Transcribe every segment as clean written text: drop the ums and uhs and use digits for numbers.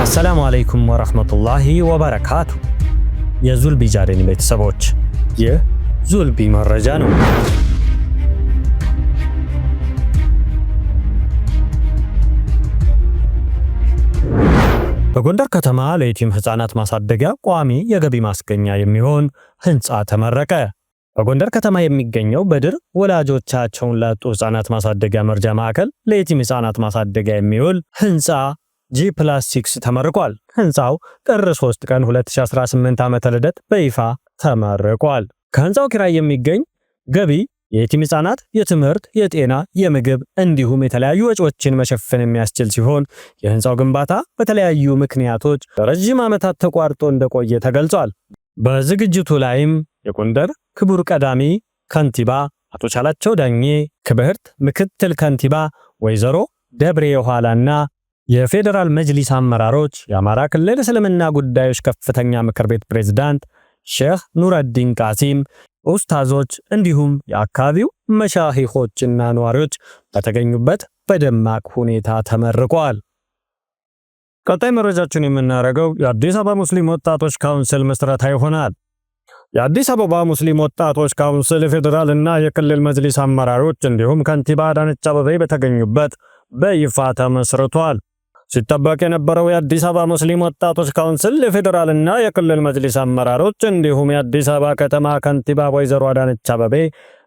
السلام عليكم ورحمة الله وبركاته የዙልቢ ጃሬን ቤተሰቦች ይህ ዙልቢ መረጃ ነው። በጎንደር ከተማ ለየቲም ህፃናት ማሳደጊያ ቋሚ የገቢ ማስገኛ የሚሆን ህንጻ ተመረቀ። በጎንደር ከተማ የሚገኘው በድር ወላጆቻቸውን ላጡ ህፃናት ማሳደጊያ መርጃ ማዕከል ለየቲም ህፃናት ማሳደጊያ የሚውል ህንጻ G+6 ተመርቋል። ህንጻው ጥር 3 ቀን 2018 ዓመተ ልደት በይፋ ተመርቋል። ከህንጻው ኪራይ የሚገኝ ገቢ የየቲም ህፃናት የትምህርት፣ የጤና፣ የምግብ እንዲሁም የተለያዩ ወጪዎችን መሸፈን የሚያስችል ሲሆን የህንጻው ግንባታ በተለያዩ ምክንያቶች ለረጅም ዓመታት ተቋርጦ እንደቆየ ተገልጿል። በዝግጅቱ ላይም የጎንደር ክቡር ቀዳሚ ከንቲባ አቶ ቻላቸው ዳኜ፣ ክብርት ምክትል ከንቲባ ወይዘሮ ደብሬ የኋላና የፌደራል መጅሊስ አመራሮች፣ የአማራ ክልል እስልምና ጉዳዮች ከፍተኛ ምክር ቤት ፕሬዝዳንት ሼህ ኑረዲን ቃሲም፣ ኡስታዞች እንዲሁም የአካባቢው መሻሂኾችና ነዋሪዎች በተገኙበት በደማቅ ሁኔታ ተመርቋል። ቀጣይ መረጃችን የምናደርገው የአዲስ አበባ ሙስሊም ወጣቶች ካውንስል ምስረታ ይሆናል። የአዲስ አበባ ሙስሊም ወጣቶች ካውንስል የፌደራል እና የክልል መጅሊስ አመራሮች እንዲሁም ከንቲባ አዳነች አቤቤ በተገኙበት በይፋ ተመስርቷል። ሲጠበቅ የነበረው የአዲስ አበባ ሙስሊም ወጣቶች ካውንስል የፌደራል እና የክልል መጅሊስ አመራሮች እንዲሁም የአዲስ አበባ ከተማ ከንቲባ ወይዘሮ አዳነች አቤቤ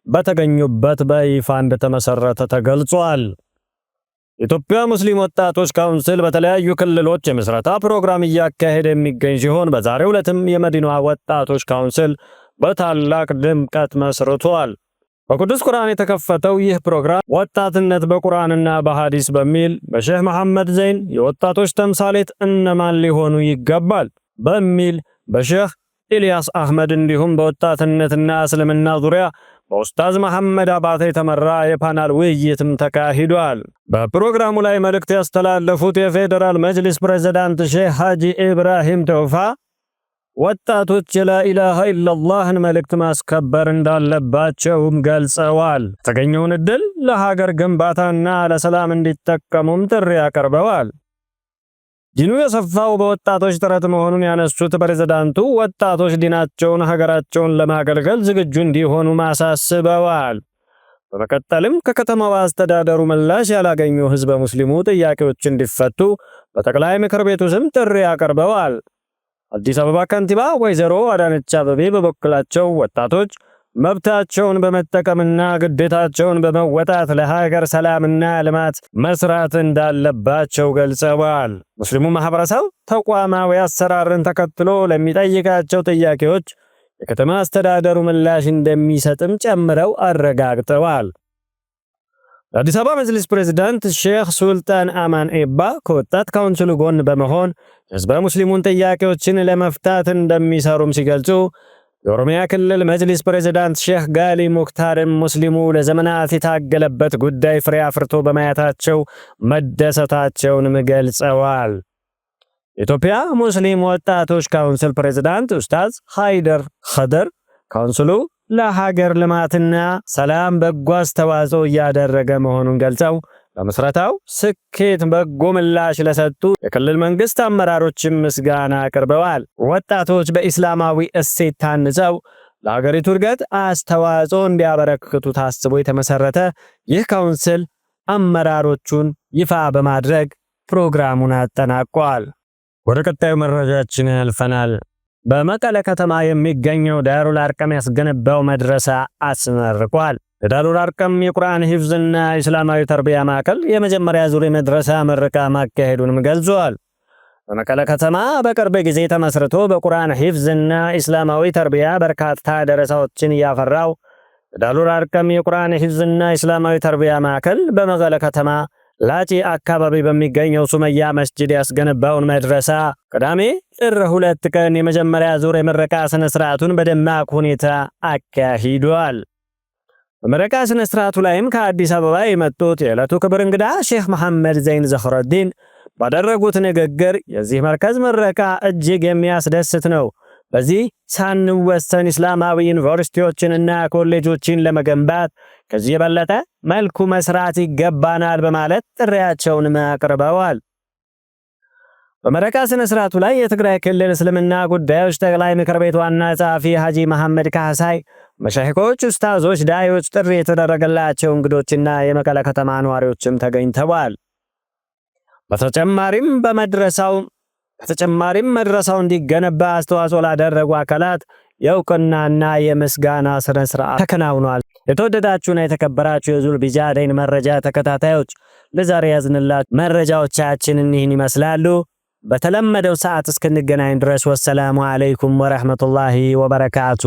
በተገኙበት በይፋ እንደተመሰረተ ተገልጿል። የኢትዮጵያ ሙስሊም ወጣቶች ካውንስል በተለያዩ ክልሎች የምስረታ ፕሮግራም እያካሄደ የሚገኝ ሲሆን በዛሬው ዕለትም የመዲናዋ ወጣቶች ካውንስል በታላቅ ድምቀት መስርቷል። በቅዱስ ቁርአን የተከፈተው ይህ ፕሮግራም ወጣትነት በቁርአንና በሐዲስ በሚል በሼህ መሐመድ ዘይን የወጣቶች ተምሳሌት እነማን ሊሆኑ ይገባል በሚል በሼህ ኢልያስ አህመድ እንዲሁም በወጣትነትና እስልምና ዙሪያ በኡስታዝ መሐመድ አባተ የተመራ የፓናል ውይይትም ተካሂዷል። በፕሮግራሙ ላይ መልእክት ያስተላለፉት የፌደራል መጅሊስ ፕሬዝዳንት ሼህ ሐጂ ኢብራሂም ተውፋ ወጣቶች የላኢላሃ ኢላላህን መልእክት ማስከበር እንዳለባቸውም ገልጸዋል። የተገኘውን ዕድል ለሀገር ግንባታና ለሰላም እንዲጠቀሙም ጥሪ አቅርበዋል። ዲኑ የሰፋው በወጣቶች ጥረት መሆኑን ያነሱት ፕሬዝዳንቱ ወጣቶች ዲናቸውን፣ ሀገራቸውን ለማገልገል ዝግጁ እንዲሆኑ ማሳስበዋል። በመቀጠልም ከከተማው አስተዳደሩ ምላሽ ያላገኙ ህዝበ ሙስሊሙ ጥያቄዎች እንዲፈቱ በጠቅላይ ምክር ቤቱ ስም ጥሪ አቅርበዋል። አዲስ አበባ ከንቲባ ወይዘሮ አዳነች አቤቤ በበኩላቸው ወጣቶች መብታቸውን በመጠቀምና ግዴታቸውን በመወጣት ለሀገር ሰላምና ልማት መስራት እንዳለባቸው ገልጸዋል። ሙስሊሙ ማህበረሰብ ተቋማዊ አሰራርን ተከትሎ ለሚጠይቃቸው ጥያቄዎች የከተማ አስተዳደሩ ምላሽ እንደሚሰጥም ጨምረው አረጋግጠዋል። የአዲስ አበባ መጅሊስ ፕሬዝዳንት ሼህ ሱልጣን አማን ኤባ ከወጣት ካውንስሉ ጎን በመሆን የህዝበ ሙስሊሙን ጥያቄዎችን ለመፍታት እንደሚሰሩም ሲገልጹ የኦሮሚያ ክልል መጅሊስ ፕሬዝዳንት ሼህ ጋሊ ሙክታርም ሙስሊሙ ለዘመናት የታገለበት ጉዳይ ፍሬ አፍርቶ በማየታቸው መደሰታቸውንም ገልጸዋል። የኢትዮጵያ ሙስሊም ወጣቶች ካውንስል ፕሬዝዳንት ኡስታዝ ሃይደር ኸደር ካውንስሉ ለሀገር ልማትና ሰላም በጎ አስተዋጽኦ እያደረገ መሆኑን ገልጸው በመስረታው ስኬት በጎ ምላሽ ለሰጡ የክልል መንግስት አመራሮችም ምስጋና አቅርበዋል። ወጣቶች በኢስላማዊ እሴት ታንጸው ለሀገሪቱ እድገት አስተዋጽኦ እንዲያበረክቱ ታስቦ የተመሰረተ ይህ ካውንስል አመራሮቹን ይፋ በማድረግ ፕሮግራሙን አጠናቋል። ወደ ቀጣዩ መረጃችን ያልፈናል። በመቀለ ከተማ የሚገኘው ዳሩል አርቀም ያስገነባው መድረሳ አስመርቋል። የዳሩል አርቀም የቁርአን ሂፍዝና እስላማዊ ተርቢያ ማዕከል የመጀመሪያ ዙር መድረሳ ምረቃ ማካሄዱንም ገልጿል። በመቀለ ከተማ በቅርብ ጊዜ ተመስርቶ በቁርአን ሂፍዝና እስላማዊ ተርቢያ በርካታ ደረሳዎችን ያፈራው የዳሩል አርቀም የቁርአን ሂፍዝና እስላማዊ ተርቢያ ማዕከል በመቀለ ከተማ ላጪ አካባቢ በሚገኘው ሱመያ መስጂድ ያስገነባውን መድረሳ ቅዳሜ ጥር 2 ቀን የመጀመሪያ ዙር የምረቃ ስነ ስርዓቱን በደማቅ ሁኔታ አካሂዷል። በምረቃ ስነ ስርዓቱ ላይም ከአዲስ አበባ የመጡት የዕለቱ ክብር እንግዳ ሼህ መሐመድ ዘይን ዘኽረዲን ባደረጉት ንግግር የዚህ መርከዝ ምረቃ እጅግ የሚያስደስት ነው፣ በዚህ ሳንወሰን እስላማዊ ዩኒቨርሲቲዎችንና ኮሌጆችን ለመገንባት ከዚህ የበለጠ መልኩ መስራት ይገባናል በማለት ጥሪያቸውን አቅርበዋል። በመረቃ ስነ ስርዓቱ ላይ የትግራይ ክልል እስልምና ጉዳዮች ጠቅላይ ምክር ቤት ዋና ጸሐፊ ሐጂ መሐመድ ካህሳይ፣ መሻይኾች፣ ኡስታዞች፣ ዳዮች፣ ጥሪ የተደረገላቸው እንግዶችና የመቀለ ከተማ ነዋሪዎችም ተገኝተዋል። በተጨማሪም መድረሳው እንዲገነባ አስተዋጽኦ ላደረጉ አካላት የእውቅናና የምስጋና ስነ ስርዓት ተከናውኗል። የተወደዳችሁና የተከበራችሁ የዙል ቢጃዴን መረጃ ተከታታዮች ለዛሬ ያዝንላችሁ መረጃዎቻችን እኒህን ይመስላሉ። በተለመደው ሰዓት እስክንገናኝ ድረስ ወሰላሙ አለይኩም ወራህመቱላሂ ወበረካቱ።